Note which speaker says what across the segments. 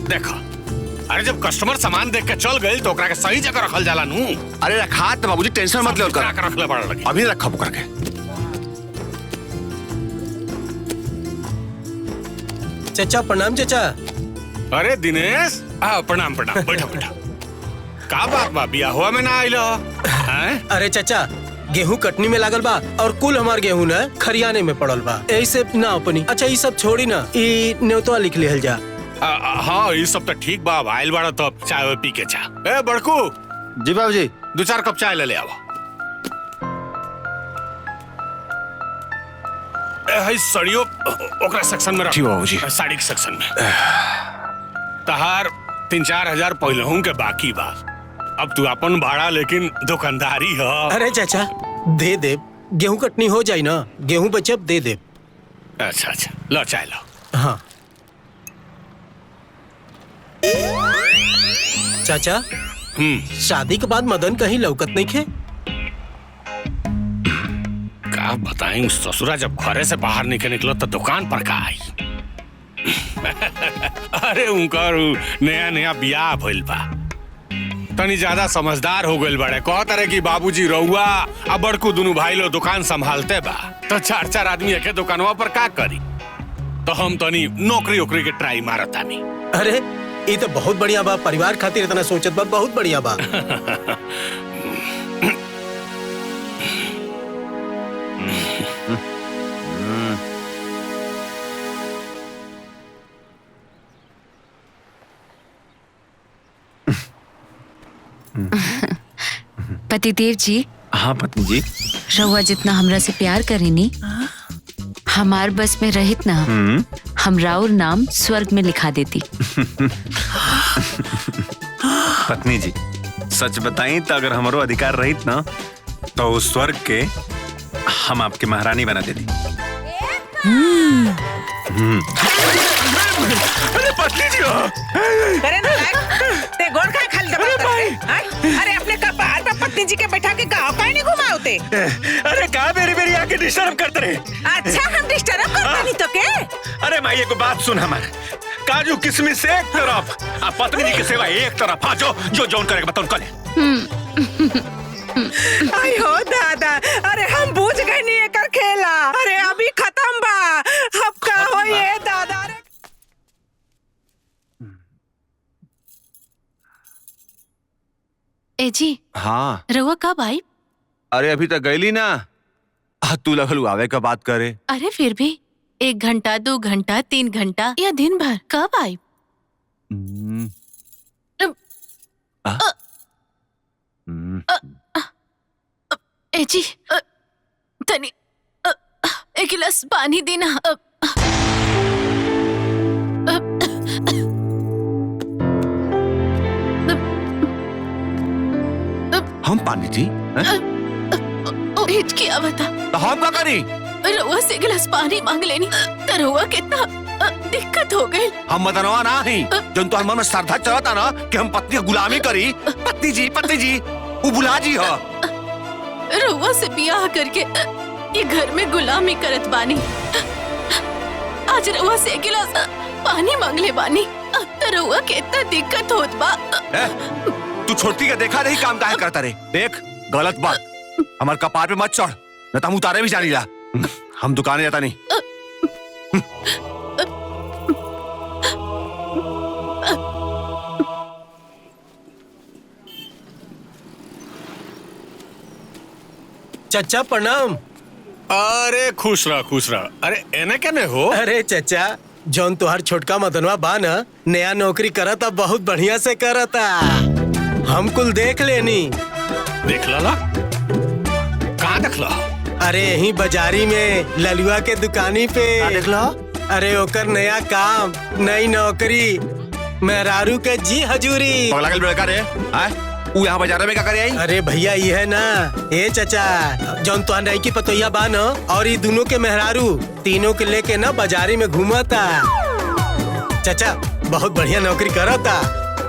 Speaker 1: देखो, अरे जब कस्टमर सामान देख के चल गए तो ओकरा के सही जगह रखल जाला नू।
Speaker 2: अरे रखा तो बाबूजी, टेंशन मत लो।
Speaker 1: रखले पड़ लगी
Speaker 2: अभी रखा पुकर के।
Speaker 3: चाचा प्रणाम चाचा।
Speaker 1: अरे दिनेश, प्रणाम प्रणाम, बैठो बैठो। का बात बा, बियाहुआ में ना आइलो?
Speaker 3: अरे चाचा, गेहूं कटनी में लागल बा और कुल हमार गेहूं न खरियाने में पड़ल बा, ऐसे ना अपनी। अच्छा ये सब छोड़ी ना, ई न्योतवा लिख लिहल जा।
Speaker 1: हाँ ये सब तो ठीक बा, आइल बाड़ा तो चाय पी के जा। ए बड़कू।
Speaker 2: जी बाबूजी।
Speaker 1: 2-4 कप चाय ले आओ। सड़ियो ओकरा सेक्शन में रखो बाबूजी, साड़ी के सेक्शन में। तहार 3-4 हजार पहलहू के बाकी बा। अब तू अपन भाड़ा, लेकिन दुकानदारी है।
Speaker 3: अरे चाचा दे दे, गेहूं कटनी हो जाए ना, गेहूं बचब दे दे।
Speaker 1: अच्छा अच्छा, लो चाय लो।
Speaker 3: हाँ चाचा, शादी के बाद मदन कहीं लौकत नहीं खे?
Speaker 1: का बताएं, ससुरा जब घरे से बाहर निकलो तो दुकान पर का आई। अरे उनका नया नया बियाह भइल बा, तनी ज्यादा समझदार हो गइल बड़े। कहत रहे कि बाबूजी रहुआ अब बड़कू दोनों भाई लो दुकान संभालते बा, तो 4-4 आदमी एके दुकानवा पर का करी। तो हम तनी नौकरी ओकरी के ट्राई मारत आनी।
Speaker 3: अरे ये तो बहुत बढ़िया बा, परिवार खातिर इतना सोचत बा, बहुत बढ़िया बा।
Speaker 4: पतिदेव जी।
Speaker 2: हाँ पत्नी जी।
Speaker 4: रहुआ जितना हमरा से प्यार करेनी, हमार बस में रहित ना, हम राउर नाम स्वर्ग में लिखा देती।
Speaker 2: पत्नी जी सच बताई तो अगर हमारो अधिकार रहित ना, तो उस स्वर्ग के हम आपके महारानी बना देती।
Speaker 5: अरे पत्नी जी
Speaker 6: अरे ते गोड़ का खाली दबा। अरे अपने कपार पे पत्नी जी के बैठा के गाँव का नहीं घुमाओते।
Speaker 5: अरे कहा मेरी आके डिस्टर्ब करते रहे।
Speaker 6: अच्छा हम डिस्टर्ब करते नहीं तो के?
Speaker 5: अरे माँ ये को बात सुन, हमारे काजू किशमिश एक तरफ, पत्नी जी की सेवा एक तरफ। हाँ जो जौन करेगा बताओ करे।
Speaker 6: आई हो दादा, अरे हम बूझ गए नहीं एकर खेला। अरे अभी खत्म बा, अब का हो ये दादा।
Speaker 4: ए जी।
Speaker 2: हाँ
Speaker 4: रहुआ कब आई?
Speaker 2: अरे अभी तक गईली ना, तू लगल आवे का बात करे।
Speaker 4: अरे फिर भी 1 घंटा 2 घंटा 3 घंटा या दिन भर, कब आई? ए जी तनी 1 गिलास पानी देना।
Speaker 2: हम पानी जी
Speaker 4: क्या बता,
Speaker 2: तो हम क्या करी?
Speaker 4: रहुआ से 1 गिलास पानी मांग लेनी तो रहुआ कितना दिक्कत हो गई।
Speaker 2: हम मदनवा ना ही जन तो मन में श्रद्धा चलता ना कि हम पत्नी की गुलामी करी। पत्नी जी वो बुला जी हो।
Speaker 4: रहुआ से बियाह करके ये घर में गुलामी करत बानी, आज रहुआ से 1 गिलास पानी मांग ले बानी तो रहुआ के इतना दिक्कत होत बा।
Speaker 2: तू छोटी का देखा नहीं काम काहे करता रे। देख गलत बात हमारे कपार पे मत चढ़, न तो हम उतारे भी जानी ला। हम दुकाने जाता नहीं।
Speaker 3: चाचा प्रणाम।
Speaker 1: अरे खुश रह। अरे एने केने हो?
Speaker 3: अरे चाचा, जौन तुहार छोटका मदनवा बा ना, नया नौकरी करता, बहुत बढ़िया से करता। हम कुल देख लेनी।
Speaker 1: देख ला? कहाँ देख ला?
Speaker 3: अरे यही बाजारी में ललुआ के दुकानी पे।
Speaker 2: देख लो।
Speaker 3: अरे ओकर नया काम, नई नौकरी, मेहरारू के जी हजूरी।
Speaker 2: पगला के लड़का रे, वो यहाँ बाजार में क्या करे आई?
Speaker 3: अरे भैया ये है ना, ए चाचा, जौन तुहार नई की पतोहिया बा ना और ये दोनों के मेहरारू, तीनों के लेके ना बाजारी में घूमता। चाचा बहुत बढ़िया नौकरी करता।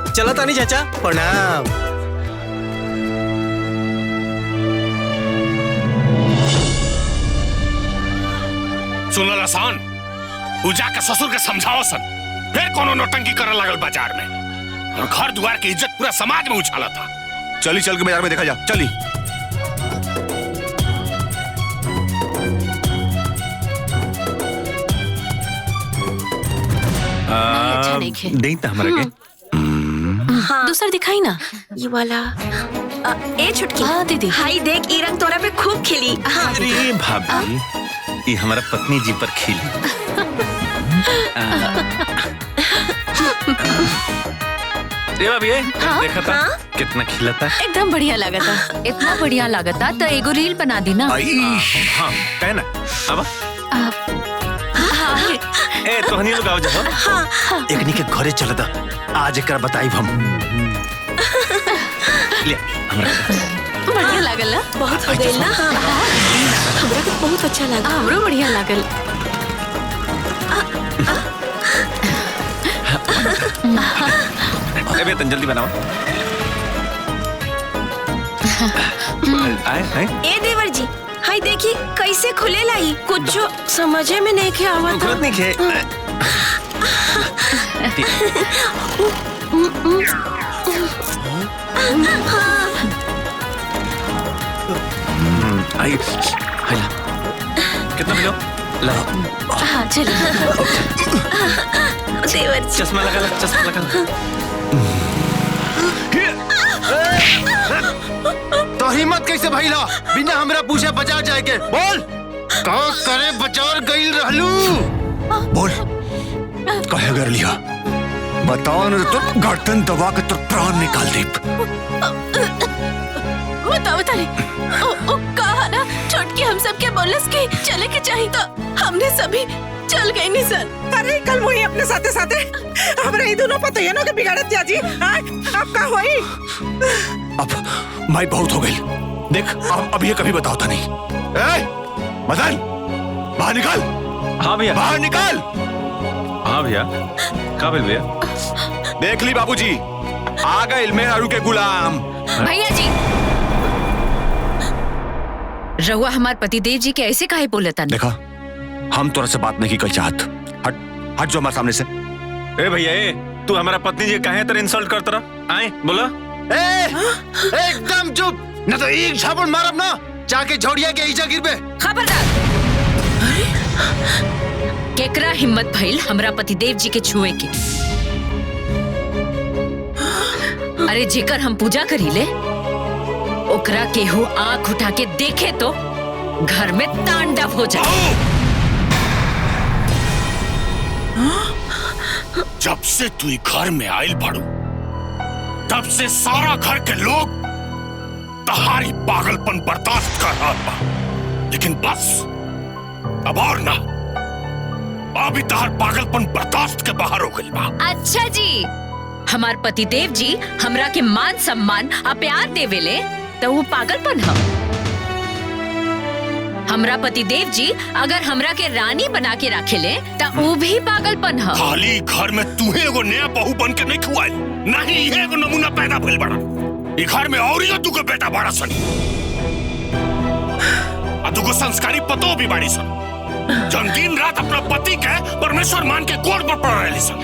Speaker 3: चलता नहीं चाचा, प्रणाम।
Speaker 1: सुन लसान, उ जाके ससुर के समझाओ सन फिर कोनो नौटंकी करे लगल बाजार में और घर द्वार की इज्जत पूरा समाज में उछाला था।
Speaker 2: चली चल के बाजार में देखा जा, चली।
Speaker 4: अच्छा नहीं खे।
Speaker 5: नहीं था हमारे के
Speaker 4: दूसरा दिखाई ना।
Speaker 7: ये वाला ए छुटकी।
Speaker 4: हाँ दीदी।
Speaker 7: हाय देख, ये रंग तोरा पे खूब खिली। हाँ
Speaker 5: अरे भाभी, ये हमारा पत्नी जी पर खिली। ये भाभी, देखा था कितना खिला था।
Speaker 4: एकदम बढ़िया लगा था।
Speaker 8: इतना बढ़िया लागता तो एगो रील बना दी ना।
Speaker 5: हाँ कहे ना। अब ए तोहनी लोग आओ जाओ।
Speaker 2: एकनी के घरे चल दा, आज एकरा बताई हम।
Speaker 5: ले हमरा
Speaker 4: बढ़िया लागल ना।
Speaker 7: बहुत हो गई ना। हाँ हमरा को बहुत अच्छा लगा।
Speaker 4: हमरो बढ़िया लागल।
Speaker 5: ए बेतन जल्दी बनाओ। आए आए।
Speaker 7: ए देवर जी, हाय देखी कैसे खुले लाई, कुछ समझे में नहीं खे आवत।
Speaker 5: गलत नहीं खे। आई हाय ला। कितना मिलो? ला।
Speaker 4: हाँ चल।
Speaker 7: देवर जी
Speaker 5: चश्मा लगा ला, चश्मा लगा ला।
Speaker 2: तो हिम्मत कैसे भइला बिना हमरा पूछे बाजार जाए के? बोल का करे बाजार गइल रहलू? बोल कहे कर लिया, बताओ न तो गर्दन दबा के तो प्राण निकाल दे।
Speaker 4: बताओ ताली। ओ कहा ना छोटकी हम सब के बोलस की चले के चाहिए तो हमने सभी चल गए नहीं सर।
Speaker 6: अरे कल वही अपने साथे साथे हमरे दोनों पतो ये ना के बिगाड़त जा जी। अब का होई?
Speaker 2: अब माई बहुत हो गई। देख अब ये कभी बताओ नहीं। ए, मदन बाहर निकाल।
Speaker 5: हाँ भैया।
Speaker 2: बाहर निकाल।
Speaker 5: हाँ भैया। काबिल भैया।
Speaker 2: देख ली बाबूजी, आ गए मेहरारू के गुलाम।
Speaker 8: भैया जी, रहुआ हमार पतिदेव जी के ऐसे काहे बोलता?
Speaker 2: देखा हम तोरा से बात नहीं कर चाहत। हट हट जो हमारे सामने से।
Speaker 5: ए भैया, ए तू हमारा पत्नी जी काहे तरह इंसल्ट करता रहा? आए बोला।
Speaker 2: एकदम चुप, न तो एक झापड़ मारब ना, जाके झोड़िया के ईजा गिरबे।
Speaker 8: खबरदार! केकरा हिम्मत भइल हमरा पतिदेव जी के छुए के? अरे जेकर हम पूजा करीले ओकरा केहू आंख उठा के देखे तो घर में तांडव हो जाए।
Speaker 1: जब से तू घर में आयल पड़ू तब से सारा घर के लोग तहारी पागलपन बर्दाश्त कर रहा था, लेकिन बस अब और ना, अभी तहार पागलपन बर्दाश्त के बाहर हो गई बा।
Speaker 8: अच्छा जी, हमार पतिदेव जी हमरा के मान सम्मान आ प्यार देवेले तो वो पागलपन है? हमरा पतिदेव जी अगर हमरा के रानी बना के रखेले तो वो भी पागलपन है।
Speaker 1: खाली घर में तूहे एगो नया बहू बन के नहीं खुआई, नहीं ये एगो नमूना पैदा भइल बड़ा। ई घर में और तू के बेटा बड़ा सन, आ तू को संस्कारी पतो भी बड़ी सन, जन दिन रात अपना पति के परमेश्वर मान के गोड़ पर पड़ रही सन।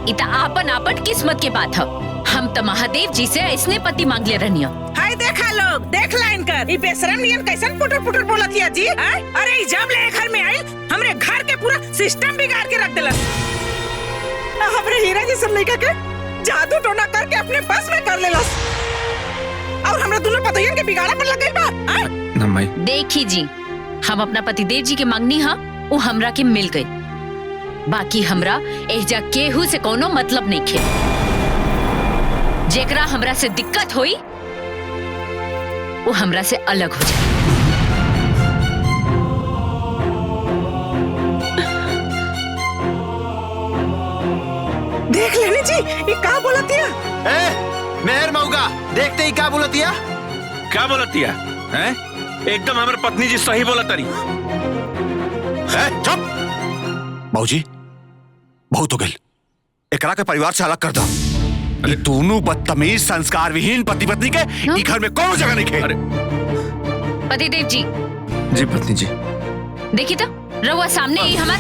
Speaker 8: इता आपन आपन किस्मत के बात है। हम तो महादेव जी से ऐसने पति मांग ले रहनी।
Speaker 6: हाय देखा लोग, देख लाइन कर ई बेशरम नियन कैसन पुटर पुटर बोलतिया जी। अरे जब ले घर में आइल हमरे घर के पूरा सिस्टम बिगाड़ के रख देलस। हमरे हीरा जी से लइका के जादू टोना करके अपने बस में कर लेलस, और हमरा दोनों पतोहियन के बिगाड़ा पर लग गइल बा।
Speaker 5: ना माई
Speaker 8: देखी जी, हम अपना पतिदेव जी के मांगनी हा वो हमरा के मिल गई। बाकी हमरा एजा केहू से कोनो मतलब नहीं खे। जेकरा हमरा से दिक्कत होई वो हमरा से अलग हो जाए।
Speaker 6: देख लेनी जी ये का बोलतिया।
Speaker 2: मेहर मऊगा, देखते ही क्या बोलतिया।
Speaker 5: क्या बोलतिया? हैं? एकदम हमारे पत्नी जी सही बोला तरी।
Speaker 2: चुप बाबूजी, बहुत हो गई। एकरा के परिवार से अलग कर दो। ये दोनों बदतमीज संस्कार विहीन पति पत्नी के ई घर में कौन जगह नहीं खे।
Speaker 5: अरे
Speaker 8: पतिदेव जी,
Speaker 5: जी पत्नी जी,
Speaker 8: देखी तो रहुआ सामने ही हमार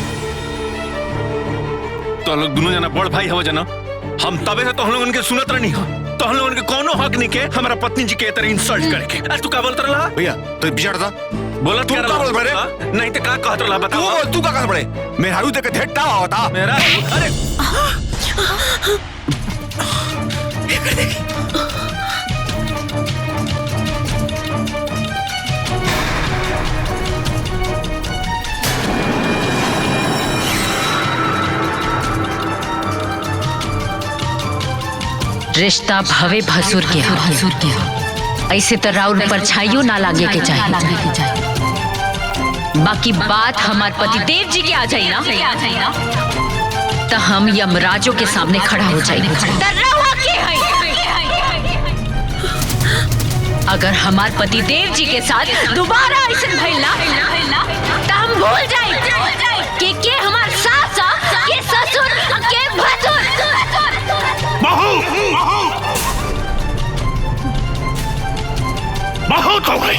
Speaker 5: तो लोग दोनों जना बड़ भाई हो जना, हम तबे से तो हम लोग उनके सुनत रहनी हो, तो हम लोग उनके कोनो हक नहीं के हमारा पत्नी जी के तरह इंसल्ट करके। आज तू का बोलत रहा
Speaker 2: भैया तो बिचार था
Speaker 5: बोलत
Speaker 2: तू
Speaker 5: क्या
Speaker 2: का बोल बड़े?
Speaker 5: रहा? नहीं तो का कहत रहा बताओ।
Speaker 2: तू का कहत बड़े? मेहरारू देख के धेटा होता
Speaker 5: मेरा अरे
Speaker 8: रिश्ता भवे भसुर के हा। ऐसे तो राउर परछाइयों ना लागे के चाहिए। बाकी बात हमार पतिदेव जी के आ जाई ना तो हम यमराजों के सामने खड़ा हो जाएंगे। अगर हमार पतिदेव जी के साथ दोबारा ऐसे भइल ना तो हम भूल जाए कि हमार सास के ससुर के भसुर।
Speaker 1: बहुत हो गई।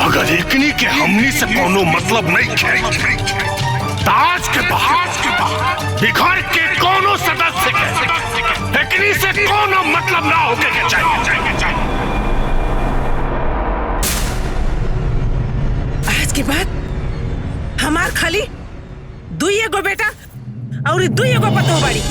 Speaker 1: अगर एकनी के हमनी से कोनो मतलब नहीं है, ताज के बाद बिखर के कोनो सदस्य के एकनी से कोनो मतलब ना होके के चाहिए।
Speaker 6: आज के बाद हमार खाली दुई गो बेटा और दुई गो पतो बाड़ी।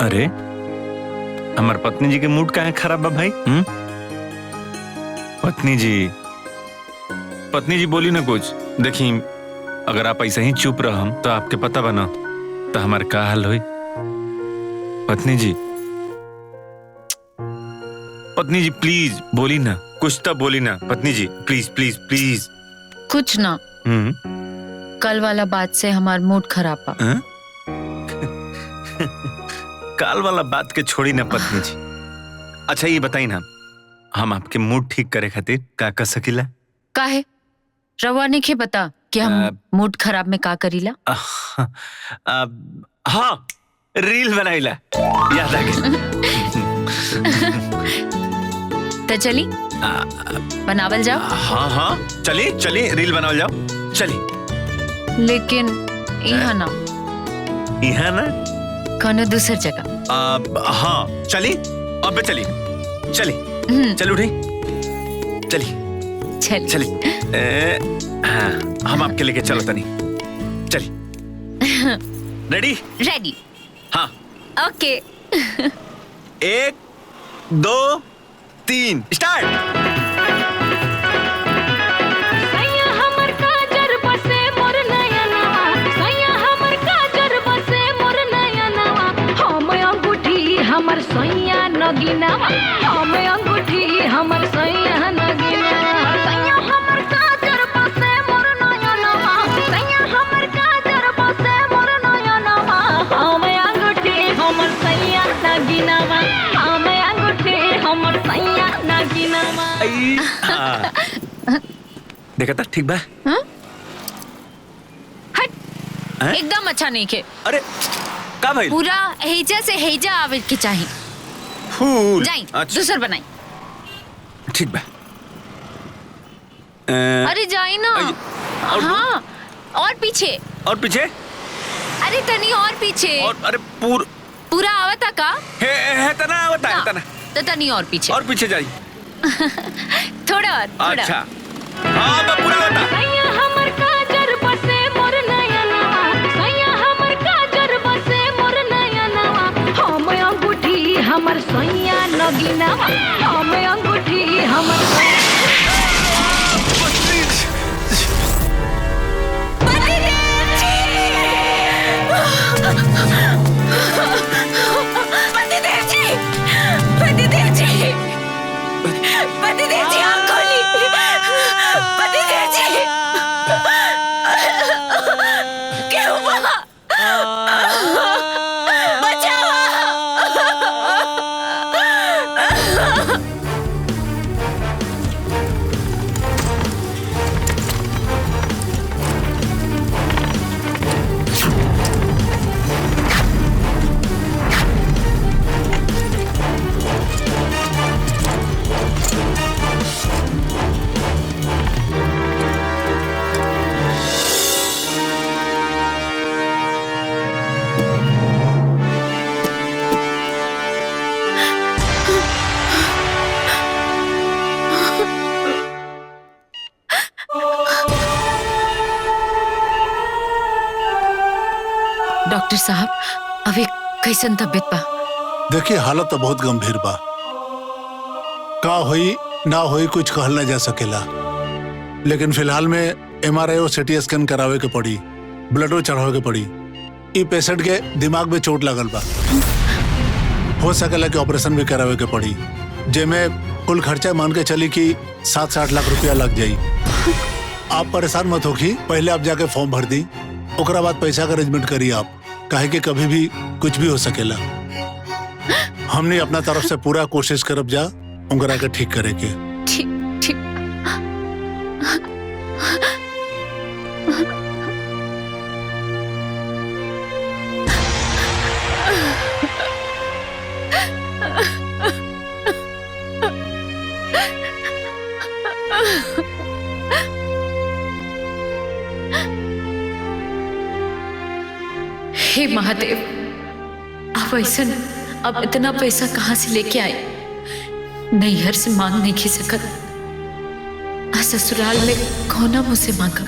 Speaker 5: अरे हमार पत्नी जी के मूड काहे खराब बा भाई? पत्नी जी बोली ना कुछ। देखी अगर आप ऐसा ही चुप रहम तो आपके पता बना तो हमार का हाल होई। पत्नी जी प्लीज बोली ना, कुछ तो बोली ना पत्नी जी, प्लीज प्लीज प्लीज।
Speaker 8: कुछ ना, कल वाला बात से हमार मूड खराब बा।
Speaker 5: काल वाला बात के छोड़ी ना पत्नी जी। अच्छा ये बताई ना, हम आपके मूड ठीक करे खातिर का कर सकीला?
Speaker 8: काहे रवा ने के बता कि हम मूड खराब में का करीला?
Speaker 5: हाँ रील बनाईला, याद आ गई।
Speaker 8: तो चली बनावल जाओ।
Speaker 5: हाँ हाँ चली चली रील बनावल जाओ चली।
Speaker 8: लेकिन यहाँ ना,
Speaker 5: यहाँ ना
Speaker 8: कोनो दूसर जगह।
Speaker 5: हाँ चली अब चली चली चल उठी चली
Speaker 8: चल
Speaker 5: चली। हाँ हम आपके लेके चलो तनी चली। रेडी?
Speaker 8: रेडी।
Speaker 5: हाँ
Speaker 8: ओके।
Speaker 5: 1 2 3 स्टार्ट।
Speaker 9: हमर सैया नगीनावा हमें अंगूठी हमर सैया नगीनावा सैया हमर काजर बसे मोर नयनवा सैया हमर काजर बसे मोर नयनवा हमें अंगूठी हमर सैया नगीनावा हमें अंगूठी हमर सैया नगीनावा।
Speaker 5: देखा था ठीक बा?
Speaker 8: हट एकदम अच्छा नहीं के।
Speaker 5: अरे का भाई?
Speaker 8: पूरा हेजा से हेजा आवे के चाहिए।
Speaker 5: फूल
Speaker 8: जाई दूसर बनाई।
Speaker 5: ठीक बा।
Speaker 8: अरे जाई ना। हाँ और पीछे
Speaker 5: और पीछे।
Speaker 8: अरे तनी और पीछे
Speaker 5: और अरे
Speaker 8: पूरा आवता का
Speaker 5: है तना आवता है तना
Speaker 8: तो तनी और पीछे जाई। थोड़ा और
Speaker 5: अच्छा हाँ मैं पूरा आवता।
Speaker 9: सैया हमर काजर बसे मोर नयनवा सैया हमर काजर बसे मोर नयनवा हमें अंगूठी हमर सैया नगीनावा हमें अंगूठी हमर
Speaker 7: पतिदेव जी आँख खोली। पतिदेव जी क्या हुआ? बचाओ।
Speaker 8: डॉक्टर साहब अभी कैसन तबीयत बा?
Speaker 10: देखिए हालत तो बहुत गंभीर बा। का होई ना होई कुछ कहल ना जा सकेला, लेकिन फिलहाल में MRI और CT स्कैन करावे के पड़ी, ब्लडो चढ़ावे के पड़ी। ई पेशेंट के दिमाग में चोट लगल बा, हो सकेला कि ऑपरेशन भी करावे के पड़ी, जेमे कुल खर्चा मान के चली कि 7-8 लाख रुपया लग जाई। आप परेशान मत होखी, पहले आप जाके फॉर्म भर दी, ओकरा बाद पैसा का अरेंजमेंट करिए आप, काहे कि कभी भी कुछ भी हो सकेला। हमने अपना तरफ से पूरा कोशिश करब जा उनकरा के ठीक करे के।
Speaker 8: ठीक ठीक। हे महादेव, अब ऐसा अब इतना पैसा कहाँ से लेके आए? नैहर से मांग नहीं खी सकत, ससुराल में कौना मुझसे मांगा?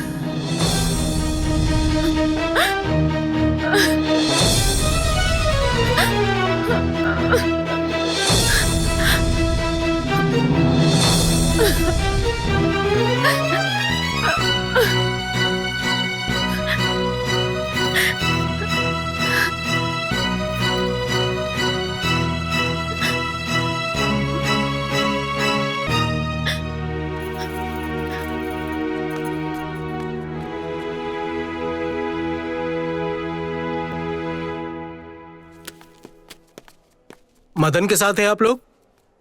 Speaker 3: मदन के साथ हैं आप लोग?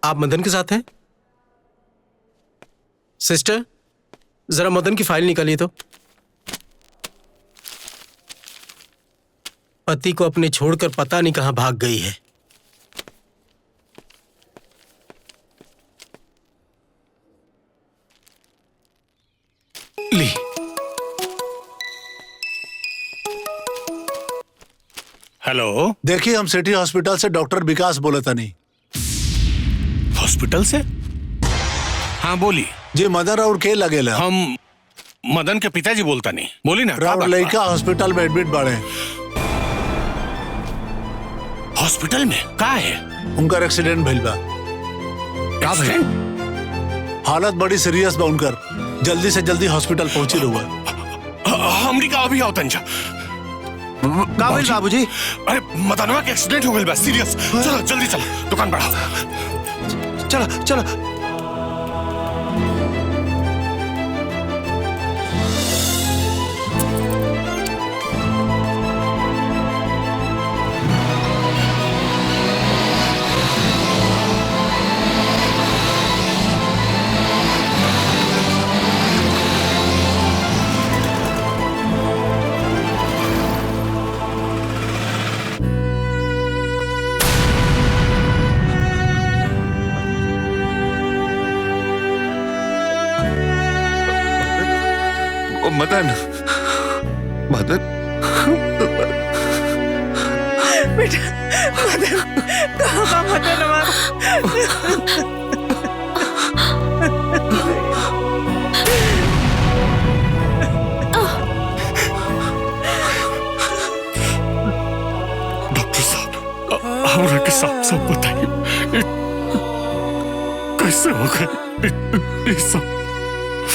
Speaker 3: आप मदन के साथ हैं? सिस्टर जरा मदन की फाइल निकालिए तो। पति को अपने छोड़कर पता नहीं कहां भाग गई है।
Speaker 1: ली। हेलो,
Speaker 10: देखिए हम सिटी हॉस्पिटल से डॉक्टर विकास बोले तनी।
Speaker 1: हॉस्पिटल से? हाँ बोली।
Speaker 10: जी मदन और के लगेला?
Speaker 1: हम मदन के पिताजी बोलता नहीं। बोली ना।
Speaker 10: राउर लड़का हॉस्पिटल में एडमिट बाड़े।
Speaker 1: हॉस्पिटल में का है?
Speaker 10: उनका एक्सीडेंट भइल बा।
Speaker 1: का भइल?
Speaker 10: हालत बड़ी सीरियस बा उनकर, जल्दी से जल्दी हॉस्पिटल पहुंची रहुआ।
Speaker 1: हमरी का अभी आवतन जा।
Speaker 2: का भइल बाबूजी?
Speaker 1: अरे मदनवा के एक्सीडेंट हो गइल बा, सीरियस। चलो जल्दी चलो, दुकान बढ़ाओ।
Speaker 2: चलो चलो।
Speaker 5: मदन, मदन,
Speaker 6: बेटा मदन कहाँ बा मदन हमारा?
Speaker 1: डॉक्टर साहब हमरा के साथ सब बताइए, कैसे हो गए ये सब?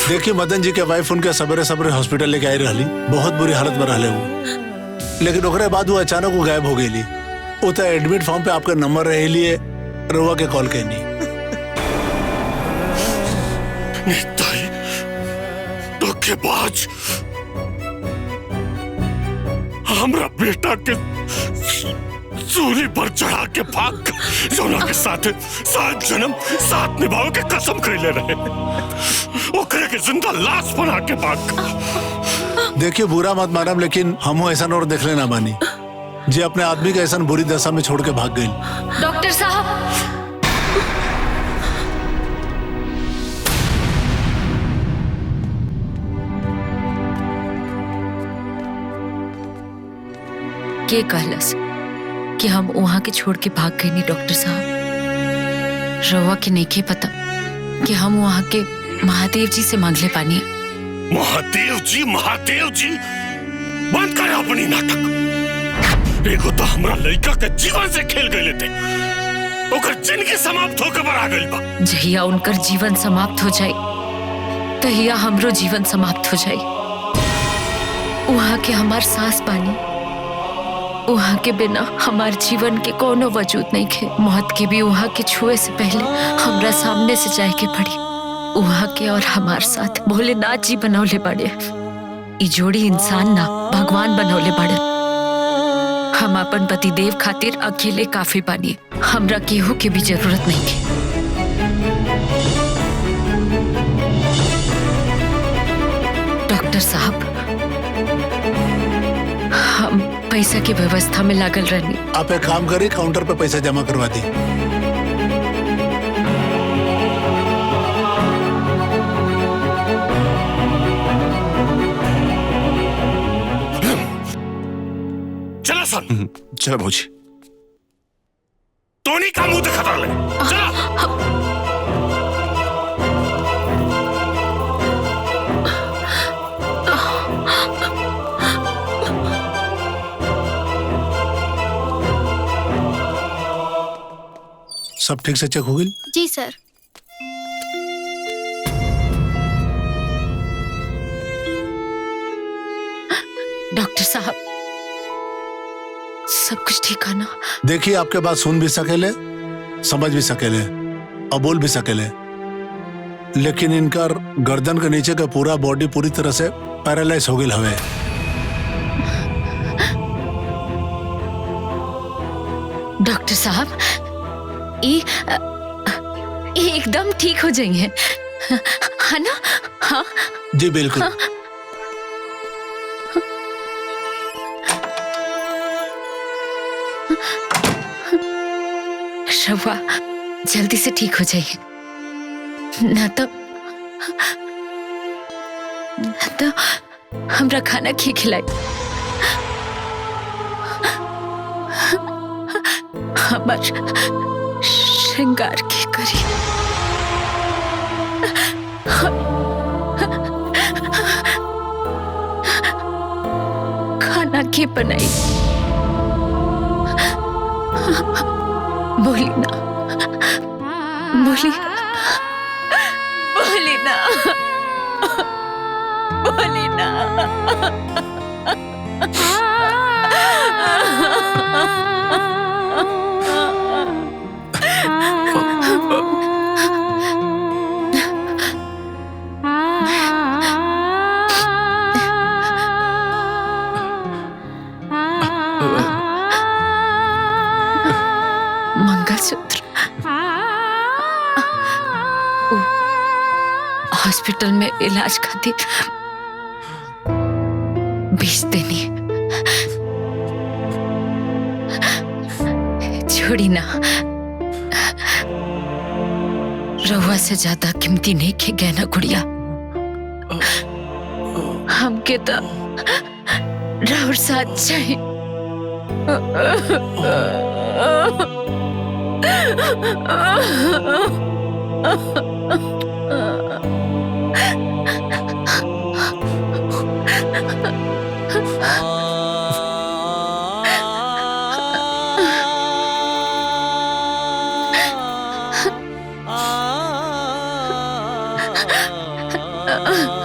Speaker 10: देखिए मदन जी के वाइफ उनके सबरे सबरे हॉस्पिटल लेके आई रहली, बहुत बुरी हालत में रहले वो, लेकिन ओकरे बाद वो अचानक वो गायब हो गई। वो तो एडमिट फॉर्म पे आपका नंबर रहे लिए रउआ के कॉल करनी।
Speaker 1: धोखेबाज, हमरा बेटा के सूली पर चढ़ा के भाग जोना के साथ 7 जन्म साथ निभाओ के कसम खइले रहे, ओकरे के जिंदा लाश बना के भाग।
Speaker 10: देखिए बुरा मत मानब, लेकिन हम ऐसा और देखले ना बानी जी अपने आदमी का ऐसा बुरी दशा में छोड़ के भाग गई।
Speaker 8: डॉक्टर साहब के कहलस कि हम वहां के छोड़ के भाग गए नहीं? डॉक्टर साहब रवा के नहीं के पता कि हम वहां के महादेव जी से मांगले पानी।
Speaker 1: महादेव जी, महादेव जी, बंद करें अपनी नाटक। एगो तो हमरा लड़का के जीवन से खेल गए थे, ओकर जिंदगी समाप्त होकर बरा गइल बा।
Speaker 8: जहिया उनकर जीवन समाप्त हो जाए तहिया हमरो जीवन समाप्त हो जाए। वहाँ के हमार सांस पानी, वहाँ के बिना हमार जीवन के कोनो वजूद नहीं खे। मौत के भी वहाँ के छुए से पहले हमरा सामने से जाए के पड़ी। वहाँ के और हमार साथ भोलेनाथ जी बनौले बड़े। ई जोड़ी इंसान ना भगवान बनौले बड़े। हम अपन पतिदेव खातिर अकेले काफी बानी, हमरा केहू के भी जरूरत नहीं है। डॉक्टर साहब, हम पैसा की व्यवस्था में लागल रहनी।
Speaker 10: आप एक काम करिए, काउंटर पे पैसा जमा करवा दी।
Speaker 1: चला सन।
Speaker 2: चलो भौजी।
Speaker 1: टोनी का मुंह दिखा रहा। चला।
Speaker 10: सब ठीक से चेक हो गई?
Speaker 4: जी सर।
Speaker 8: डॉक्टर साहब, सब कुछ ठीक है ना?
Speaker 10: देखिए, आपके बात सुन भी सकेले, समझ भी सकेले और बोल भी सकेले, लेकिन इनकर गर्दन के नीचे का पूरा बॉडी पूरी तरह से पैरालाइज हो गई हवे।
Speaker 8: डॉक्टर साहब, ये एकदम ठीक हो जाएंगे, है ना? हाँ
Speaker 10: जी बिल्कुल। हाँ।
Speaker 8: रवा जल्दी से ठीक हो जाइए, ना तो हमरा खाना की खिलाई, हमार श्रृंगार की करी, खाना की बनाई। बोली ना, बोली, बोली ना, बोली ना। मंगलसूत्र हॉस्पिटल में इलाज खातिर भेज देनी। छोड़ी ना, रहुआ से ज्यादा कीमती नहीं के गहना गुड़िया। हमके तो राहुल साथ चाहिए।
Speaker 11: Ah